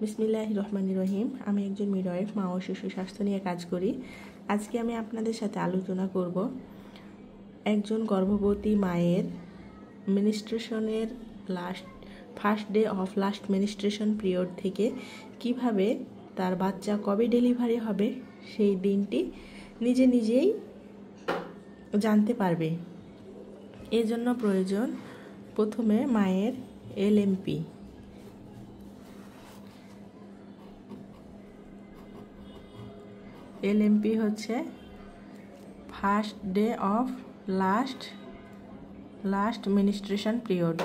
বিসমিল্লাহির রহমানির রহিম। আমি একজন মিডওয়াইফ, মা ও শিশু স্বাস্থ্য নিয়ে কাজ করি। আজকে আমি আপনাদের সাথে আলোচনা করব একজন গর্ভবতী মায়ের মেনস্ট্রুয়েশনের first day of last menstruation period থেকে কিভাবে তার বাচ্চা কবে ডেলিভারি হবে সেই দিনটি নিজেই জানতে পারবে। এর জন্য প্রয়োজন প্রথমে মায়ের এলএমপি। এলএমপি হচ্ছে first day of last menstruation period.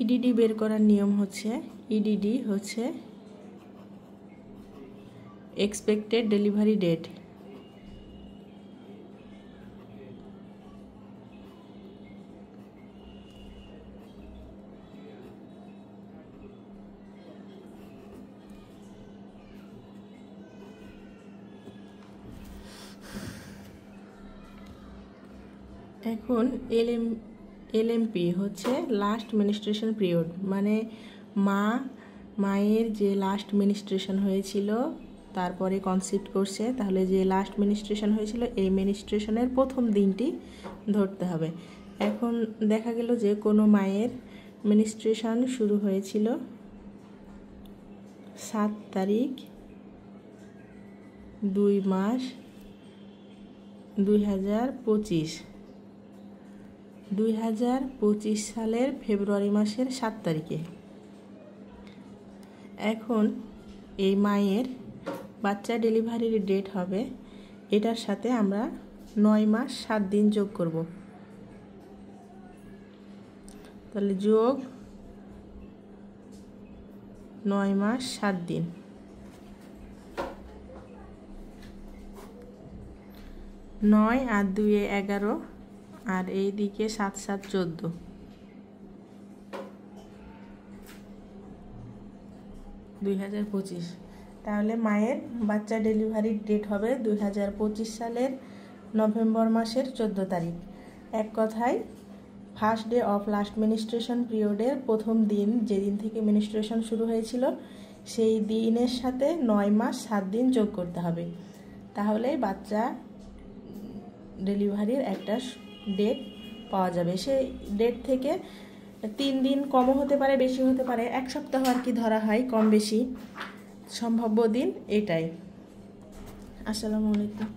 EDD বের করার নিয়ম হচ্ছে, ইডিডি হচ্ছে এক্সপেক্টেড ডেলিভারি ডেট। এখন এলএমপি হচ্ছে লাস্ট মেনস্ট্রুয়েশন পিরিয়ড, মানে মায়ের যে লাস্ট মেনস্ট্রুয়েশন হয়েছিল তারপরে কনসিভ করছে, তাহলে যে লাস্ট মেনস্ট্রুয়েশন হয়েছিল এই মেনস্ট্রুয়েশনের প্রথম দিনটি ধরতে হবে। এখন দেখা গেল যে কোনো মায়ের মেনস্ট্রুয়েশন শুরু হয়েছিল 7 তারিখ 2 মাস 2025 সালের ফেব্রুয়ারি মাসের 7 তারিখে। এখন এই মায়ের বাচ্চা ডেলিভারির ডেট হবে, এটার সাথে আমরা 9 মাস 7 দিন যোগ করব। তাহলে যোগ 9 মাস 7 দিন, 9 আর 2 11, আর এই দিকে 7 7 14, 2025। তাহলে মায়ের বাচ্চা ডেলিভারির ডেট হবে 2025 সালের নভেম্বর মাসের 14 তারিখ। এক কথায় first day of last menstruation পিরিয়ডের প্রথম দিন, যেদিন থেকে মেনস্ট্রুয়েশন শুরু হয়েছিল সেই দিনের সাথে 9 মাস 7 দিন যোগ করতে হবে। তাহলে বাচ্চা ডেলিভারির একটা ডেট পাওয়া যাবে। সেই ডেট থেকে 3 দিন কমও হতে পারে, বেশি হতে পারে, 1 সপ্তাহ আর কি ধরা হয়, কম বেশি সম্ভাব্য দিন এটাই। আসসালামু আলাইকুম।